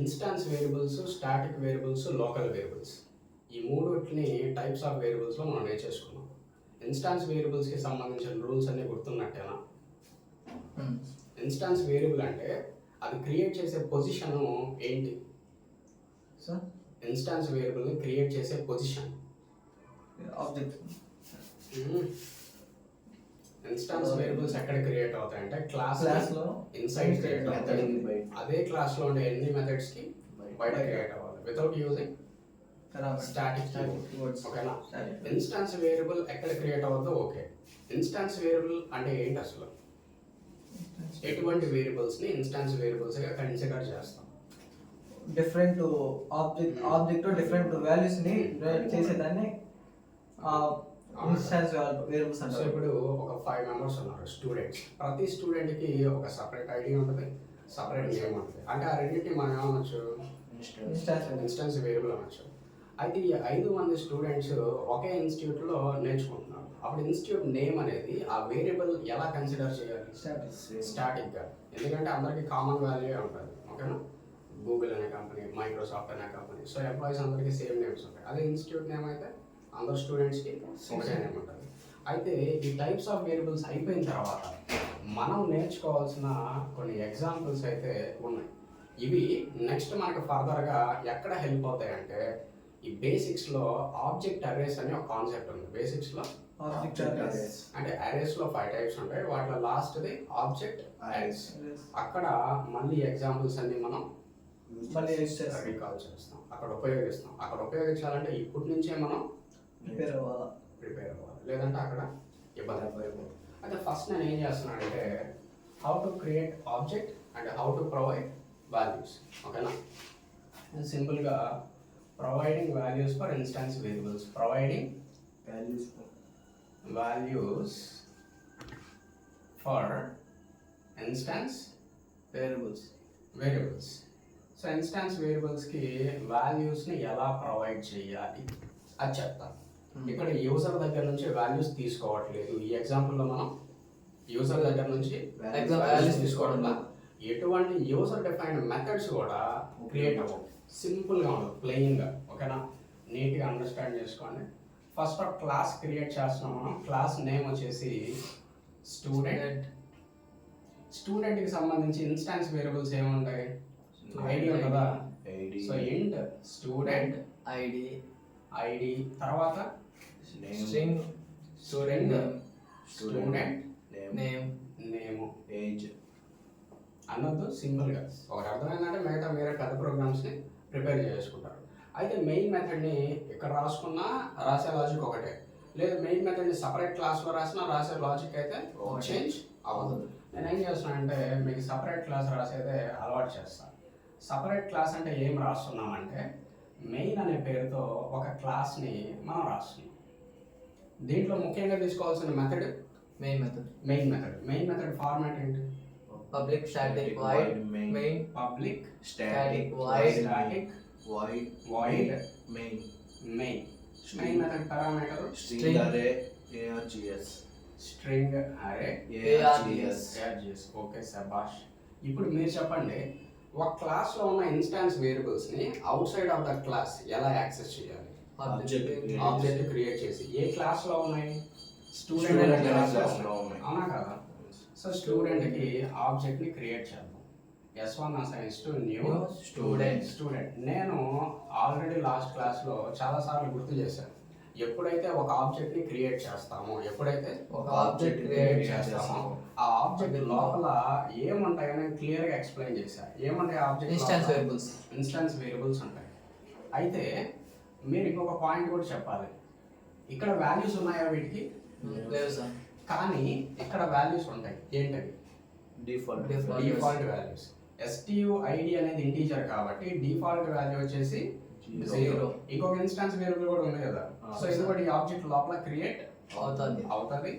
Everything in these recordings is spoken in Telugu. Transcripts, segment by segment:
Instance variables, static variables, local variables ఈ మూడిటిని టైప్స్ ఆఫ్ వేరియబుల్స్లో మనం నేర్చేసుకున్నాం. ఇన్స్టాన్స్ వేరియబుల్స్కి సంబంధించిన రూల్స్ అన్నీ గుర్తున్నట్టేనా? ఇన్స్టాన్స్ వేరియబుల్ అంటే అది క్రియేట్ చేసే పొజిషన్ ఏంటి? ఇన్స్టాన్స్ వేరియబుల్ని క్రియేట్ చేసే పొజిషన్ ఆబ్జెక్ట్. ఇన్స్టాన్స్ వేరియబుల్స్ ఎక్కడ క్రియేట్ అవుతాయంటే క్లాస్లో ఇన్సైడ్ క్రియేట్ అవుతాయి. అదే క్లాస్లో ఉండే ఎన్ని మెథడ్స్కి బయట క్రియేట్ అవ్వాలి వితౌట్ యూజింగ్ స్టాటిక్ కీవర్డ్స్. ఓకేనా? ఇన్స్టాన్స్ వేరియబుల్ ఎక్కడ క్రియేట్ అవ్వద్దో ఓకే. ఇన్స్టాన్స్ వేరియబుల్ అంటే ఏంటి అసలు? ఎటువంటి వేరియబుల్స్ని ఇన్స్టాన్స్ వేరియబుల్స్గా కన్సిడర్ చేస్తాం? డిఫరెంట్ ఆబ్జెక్ట్ డిఫరెంట్ వాల్యూస్ని చేసేదాన్ని ఇన్స్టాన్స్ వేరియబుల్స్ అంటారు. ఇప్పుడు ఒక 5 మెంబర్స్ ఉన్నారు స్టూడెంట్స్. ప్రతి స్టూడెంట్కి ఒక సపరేట్ ఐడి ఉంటుంది, సపరేట్ నేమ్ ఉంటుంది. అంటే ఆ రెండింటిని మనం ఏమనొచ్చు? ఇన్స్టాన్స్ వేరియబుల్ అనొచ్చు. అయితే ఈ 5 మంది స్టూడెంట్స్ ఒకే ఇన్స్టిట్యూట్లో నేర్చుకుంటున్నారు. అప్పుడు ఇన్స్టిట్యూట్ నేమ్ అనేది ఆ వేరియబుల్ ఎలా కన్సిడర్ చేయాలి? స్టాటిక్గా. ఎందుకంటే అందరికీ కామన్ వాల్యూ ఉంటుంది. ఓకేనా? గూగుల్ అనే కంపెనీ, మైక్రోసాఫ్ట్ అనే కంపెనీ, సో ఎంప్లాయీస్ అందరికీ సేమ్ నేమ్స్ ఉంటాయి. అదే ఇన్స్టిట్యూట్ నేమ్ అయితే అందరు స్టూడెంట్స్కి ఒకటే నేమ్ ఉంటుంది. అయితే ఈ టైప్స్ ఆఫ్ వేరియబుల్స్ అయిపోయిన తర్వాత మనం నేర్చుకోవాల్సిన కొన్ని ఎగ్జాంపుల్స్ అయితే ఉన్నాయి. ఇవి నెక్స్ట్ మనకు ఫర్దర్గా ఎక్కడ హెల్ప్ అవుతాయి అంటే ఈ బేసిక్స్లో ఆబ్జెక్ట్ అరేస్ అనే ఒక కాన్సెప్ట్ ఉంది. బేసిక్స్లో ఆబ్జెక్ట్ అరేస్ అంటే అరేస్లో 5 టైప్స్ ఉంటాయి. వాటిలో లాస్ట్ది ఆబ్జెక్ట్ అరేస్. అక్కడ మళ్ళీ ఎగ్జాంపుల్స్ అన్ని మనం మళ్ళీ రీకాల్ చేస్తాం, అక్కడ ఉపయోగిస్తాం. అక్కడ ఉపయోగించాలంటే ఇప్పటి నుంచే మనం ప్రిపేర్ అవ్వాలి, లేదంటే అక్కడ ఇబ్బంది అయిపోయింది. అయితే ఫస్ట్ నేను ఏం చేస్తున్నానంటే how to create object and how to provide values. ఓకేనా? సింపుల్గా providing values for instance variables. ప్రొవైడింగ్ values for instance variables. So instance వేరియబుల్స్కి వాల్యూస్ని ఎలా ప్రొవైడ్ చేయాలి అది చెప్తాను. ఇక్కడ యూజర్ దగ్గర నుంచి వాల్యూస్ తీసుకోవట్లేదు. ఈ ఎగ్జాంపుల్లో మనం యూజర్ దగ్గర నుంచి వాల్యూస్ తీసుకోవడం, ఎటువంటి యూజర్ డిఫైన్డ్ మెథడ్స్ కూడా క్రియేట్ అవ్వవు. సింపుల్గా ఉండదు, ప్లెయిన్గా. ఓకేనా? నీట్గా అండర్స్టాండ్ చేసుకోండి. ఫస్ట్ ఒక క్లాస్ క్రియేట్ చేస్తున్నాం మనం. క్లాస్ నేమ్ వచ్చేసి స్టూడెంట్. స్టూడెంట్కి సంబంధించి ఇన్స్టాన్స్ వేరియబుల్స్ ఏముంటాయి? ఐడి ఉంటుందా? సో ఇంట్ స్టూడెంట్ ఐడి తర్వాత స్ట్రింగ్ స్టూడెంట్ నేమ్ ఏజ్ అన్నది సింపుల్గా. ఒకటి అర్థమైందంటే మిగతా వేరే పెద్ద ప్రోగ్రామ్స్ని ప్రిపేర్ చేసుకుంటారు. అయితే మెయిన్ మెథడ్ని ఇక్కడ రాసుకున్నా రాసే లాజిక్ ఒకటే, లేదు మెయిన్ మెథడ్ని సపరేట్ క్లాస్లో రాసినా రాసే లాజిక్ అయితే చేంజ్ అవ్వదు. నేను ఏం చేస్తున్నానంటే మీకు సపరేట్ క్లాస్ రాసేదే అలవాటు చేస్తాను. సపరేట్ క్లాస్ అంటే ఏం రాస్తున్నామంటే మెయిన్ అనే పేరుతో ఒక క్లాస్ని మనం రాస్తున్నాం. దీంట్లో ముఖ్యంగా తీసుకోవాల్సిన మెథడ్ మెయిన్ మెథడ్ ఫార్మాట్ ఏంటి? Public static void main, public static void main. Main method parameter string array args. String array args. Okay శభాష్. ఇప్పుడు మీరు చెప్పండి, ఒక క్లాస్లో ఉన్న ఇన్స్టాన్స్ వేరియబుల్స్ని outside of the class ఎలా యాక్సెస్ చేయాలి? ఆబ్జెక్ట్ క్రియేట్ చేసి. ఏ క్లాస్లో ఉన్నాయి? స్టూడెంట్ క్లాస్లో ఉన్నాయి, అవునా కదా? సో స్టూడెంట్కి ఆబ్జెక్ట్ని క్రియేట్ చేద్దాం. S1 assigns to new student. నేను ఆల్రెడీ లాస్ట్ క్లాస్లో చాలాసార్లు గుర్తు చేశాను. ఎప్పుడైతే ఒక ఆబ్జెక్ట్ని క్రియేట్ చేస్తామో ఆ ఆబ్జెక్ట్ లోపల ఏముంటాయని క్లియర్గా ఎక్స్ప్లెయిన్ చేశాను. ఏముంటాయి ఆబ్జెక్ట్? ఇన్స్టాన్స్ వేరియబుల్స్ ఉంటాయి. అయితే మీరు ఇంకొక పాయింట్ కూడా చెప్పాలి. ఇక్కడ వాల్యూస్ ఉన్నాయా వీటికి? కానీ ఇక్కడ వాల్యూస్ ఉంటాయి. ఏంటవి? Default values. STUID అనేది ఇంటీజర్ కాబట్టి డిఫాల్ట్ వాల్యూ వచ్చేసి 0. ఇంకొక ఇన్స్టాన్స్ వేరియబుల్ కూడా ఉంది కదా, సో ఇది కూడా ఈ ఆబ్జెక్ట్ లోపల క్రియేట్ అవుతుంది.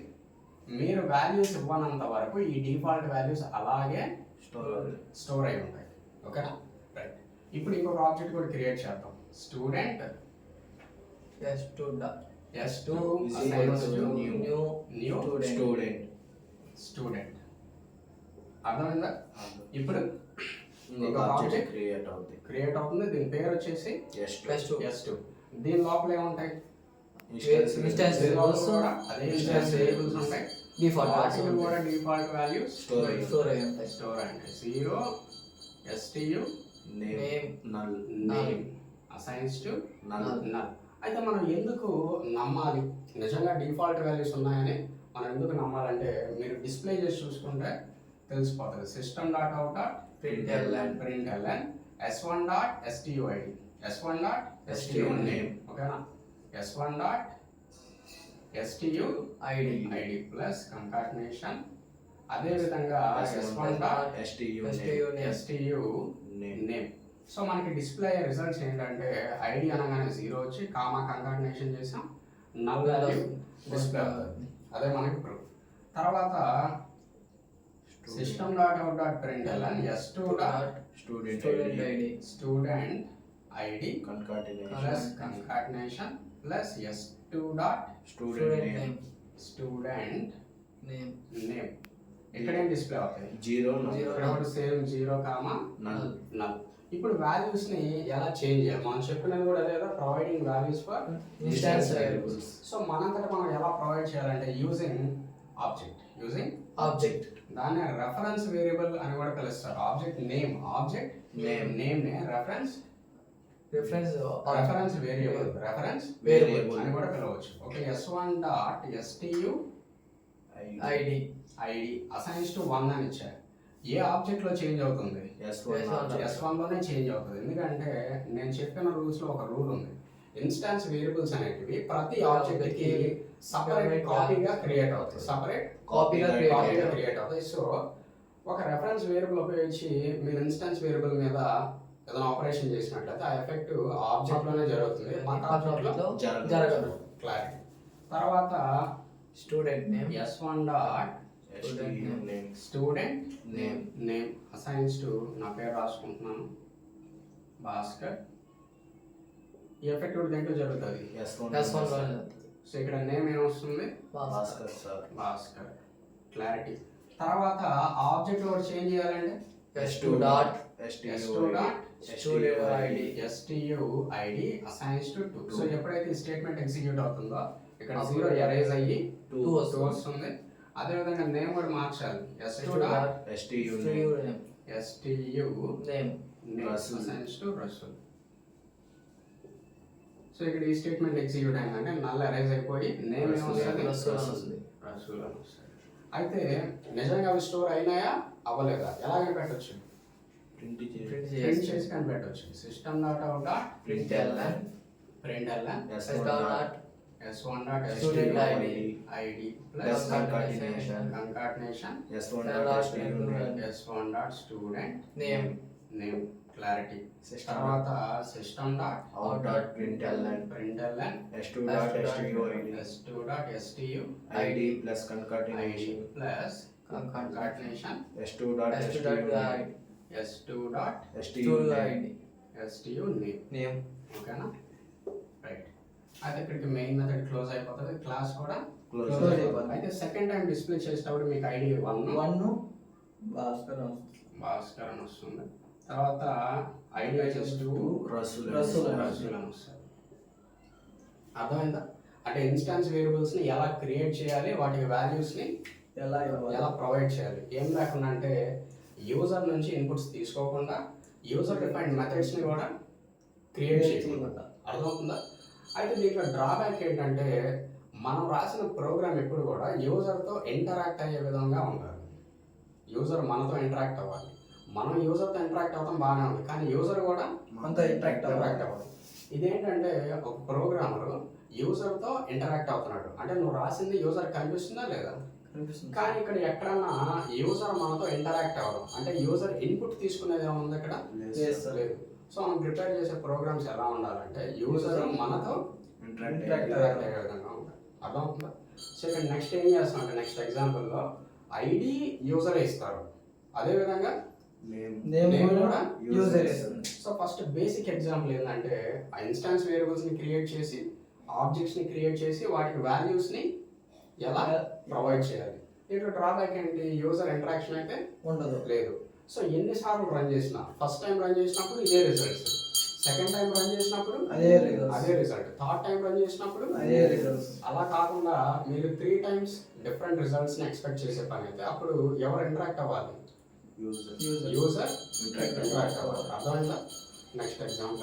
మీరు వాల్యూస్ ఇవ్వనంత వరకు ఈ డిఫాల్ట్ వాల్యూస్ అలాగే స్టోర్ అయి ఉంటాయి. ఓకేనా? రైట్. ఇప్పుడు ఇంకొక ఆబ్జెక్ట్ కూడా క్రియేట్ చేద్దాం. Student S2 new student. అర్థమైందా? ఇప్పుడు ఇంకొక ఆబ్జెక్ట్ క్రియేట్ అవుతుంది. క్రియేట్ అవుతుంది. దీని పేరు వచ్చేసి S2. S2. దీని లోపల ఏముంటాయి? Instance దీని లోపల variables, కూడా అదే ఇన్స్టాన్స్ వేరియబుల్స్ ఉంటాయి. డిఫాల్ట్ వాటికి కూడా డిఫాల్ట్ వాల్యూస్ Store అయ్యి స్టోర్ అయ్యి ఉంటాయి. స్టోర్ అంటే 0 STU name null name assigns to null null. అయితే మనం ఎందుకు నమ్మాలి? నిజంగా డిఫాల్ట్ వాల్యూస్ ఉన్నాయని మనం ఎందుకు నమ్మాలంటే మీరు డిస్ప్లే చేసి చూసుకుంటే తెలిసిపోతుంది. System dot out dot println s1 dot stuid s1 dot stu name ఓకేనా. s1 dot stu ID id plus concatenation. అదే విధంగా s1 dot stu name. So మనకి డిస్ప్లే రిజల్ట్స్ ఏంటంటే ఐడి అనగానే 0 వచ్చి కామా కంకాటినేషన్ చేసాం నల్ వాల్యూ డిస్ప్లే అవుతుంది. అదే మనకి ప్రూఫ్. తర్వాత system dot out dot println s2 dot student ID student ID concatenation plus concatenation plus s2 dot student name student name name. ఇక్కడ ఏం డిస్ప్లే అవుతాయి? 0 నల్ ఇక్కడ కూడా సేమ్ 0 కామా నల్. నల్. ఇప్పుడు వాల్యూస్ ని ఎలా చేంజ్ చేయాలి? మనం చెప్పినది కూడా అదే కదా, providing values for instance variables. So మనంతట మనం ఎలా ప్రొవైడ్ చేయాలంటే యూజింగ్ యూజింగ్ ఆబ్జెక్ట్ దాన్ని రెఫరెన్స్ వేరియబుల్ అని కూడా పిలుస్తారు. ఆబ్జెక్ట్ నేమ్ నేమ్ నే రెఫరెన్స్ వేరియబుల్ వేరియబుల్ అని కూడా పిలవచ్చు. Okay, s1 dot stu ID ID assigns to 1 అని ఇచ్చారు. ఏ ఆబ్జెక్ట్ లో చేంజ్ అవుతుంది? S1 లోనే చేంజ్ అవుతుంది. ఎందుకంటే నేను చెప్పిన రూల్స్ లో ఒక రూల్ ఉంది. ఇన్స్టాన్స్ వేరియబుల్స్ అనేటివి ప్రతి ఆబ్జెక్ట్ కి సపరేట్ కాపీగా క్రియేట్ అవుతాయి. సపరేట్ కాపీగా క్రియేట్ అవుతాయి. సో ఒక రెఫరెన్స్ వేరియబుల్ ఉపయోగించి మీరు ఇన్స్టాన్స్ వేరియబుల్ మీద ఏదైనా ఆపరేషన్ చేసినట్లయితే ఆ ఎఫెక్ట్ ఆబ్జెక్ట్ లోనే జరుగుతుంది, పక్క ఆబ్జెక్ట్ లో జరగదు. క్లారిటీ. తర్వాత student name s1 dot student name name assigns to నా పేరు రాసుకుంటున్నాను భాస్కర్. ఈ ఎఫెక్ట్ కూడా దేంట్లో జరుగుతుంది? S1 లో సో ఇక్కడ నేమ్ ఏమొస్తుంది? భాస్కర్ సార్. భాస్కర్. క్లారిటీ. తర్వాత ఆబ్జెక్ట్ కూడా చేంజ్ చేయాలంటే s2 dot s2 dot student ID stu id assigns to 2. So ఎప్పుడైతే ఈ స్టేట్మెంట్ ఎగ్జిక్యూట్ అవుతుందో ఇక్కడ 0 ఎరేజ్ అయ్యి 2 వస్తుంది. అదే విధంగా నేమ్ కూడా మార్చాలి. s2 dot stu name Russell. assigns to Russell. So ఇక్కడ ఈ స్టేట్మెంట్ ఎగ్జిక్యూట్ అయిందంటే నల్ ఎరేజ్ అయిపోయి నేమ్ ఏమొస్తుంది? Russell అని వస్తుంది. రసూల్ అని వస్తుంది. అయితే నిజంగా అవి స్టోర్ అయినాయా అవ్వలేదా ఎలా కనిపెట్టొచ్చు? ప్రింట్ ప్రింట్ చేసి కనిపెట్టొచ్చు. System dot out dot println s1 dot Student id Plus plus concatenation. Concatenation s1 s1 dot student name name. Clarity. System తర్వాత system dot out dot println s2 dot s2 dot stu id plus id concatenation plus concatenation s2 dot s2 dot stu stu name. Name ఓకేనా? రైట్. అయితే ఇక్కడికి మెయిన్ మెథడ్ క్లోజ్ అయిపోతుంది, క్లాస్ కూడా Close క్లోజ్ అయిపోతుంది. అయిపోతుంది. అయితే సెకండ్ టైం డిస్ప్లే చేసేటప్పుడు మీకు ఐడి 1 భాస్కర్ భాస్కర్ అని వస్తుంది. తర్వాత ఐడి వచ్చేసి 2 Russell Russell అని వస్తుంది. అర్థమైందా? అంటే ఇన్స్టాన్స్ వేరియబుల్స్ ని ఎలా క్రియేట్ చేయాలి, వాటికి వాల్యూస్ ని ఎలా ప్రొవైడ్ చేయాలి, ఏం లేకుండా అంటే యూజర్ నుంచి ఇన్పుట్స్ తీసుకోకుండా యూజర్ డిఫైన్డ్ మెథడ్స్ ని కూడా క్రియేట్ చేయకుండా. అర్థమవుతుందా? అయితే దీంట్లో డ్రాబ్యాక్ ఏంటంటే మనం రాసిన ప్రోగ్రామ్ ఎప్పుడు కూడా యూజర్తో ఇంటరాక్ట్ అయ్యే విధంగా ఉండాలి. యూజర్ మనతో ఇంటరాక్ట్ అవ్వాలి. మనం యూజర్తో ఇంటరాక్ట్ అవుతాం బాగానే ఉంది, కానీ యూజర్ కూడా మనతో ఇంటరాక్ట్ అవ్వాలి. ఇదేంటంటే ఒక ప్రోగ్రామర్ యూజర్తో ఇంటరాక్ట్ అవుతున్నాడు అంటే నువ్వు రాసింది యూజర్ కనిపిస్తుందా లేదా? కానీ ఇక్కడ ఎక్కడన్నా యూజర్ మనతో ఇంటరాక్ట్ అవ్వడం అంటే యూజర్ ఇన్పుట్ తీసుకునేది ఏముంది ఇక్కడ? లేదు. సో మనం ప్రిపేర్ చేసే ప్రోగ్రామ్స్ ఎలా ఉండాలంటే యూజర్ మనతో ఇంటరాక్ట్ అయ్యే విధంగా ఉండాలి. అర్థమవుతుందా? సో ఇక్కడ నెక్స్ట్ ఏం చేస్తాం అంటే నెక్స్ట్ ఎగ్జాంపుల్లో ఐడి యూజర్ ఇస్తారు, అదే విధంగా నేమ్ కూడా user. So first basic example ఏంటంటే ఆ ఇన్స్టాన్స్ వేరియబుల్స్ ని క్రియేట్ చేసి ఆబ్జెక్ట్స్ ని క్రియేట్ చేసి వాటికి వాల్యూస్ ని ఎలా ప్రొవైడ్ చేయాలి. ఇక్కడ డ్రాబ్యాక్ ఏంటి? యూజర్ ఇంటరాక్షన్ అయితే ఉండదు. లేదు. సో ఎన్నిసార్లు రన్ చేసినా ఫస్ట్ టైం రన్ చేసినప్పుడు ఇదే రిజల్ట్స్, సెకండ్ టైం రన్ చేసినప్పుడు అదే results. అదే రిజల్ట్, థర్డ్ టైం రన్ చేసినప్పుడు అదే రిజల్ట్స్. అలా కాకుండా మీరు 3 times డిఫరెంట్ రిజల్ట్స్ని ఎక్స్పెక్ట్ చేసే పని అయితే అప్పుడు ఎవరు ఇంటరాక్ట్ అవ్వాలి? User user user interact interact అవ్వాలి. అర్థమైందా? Next example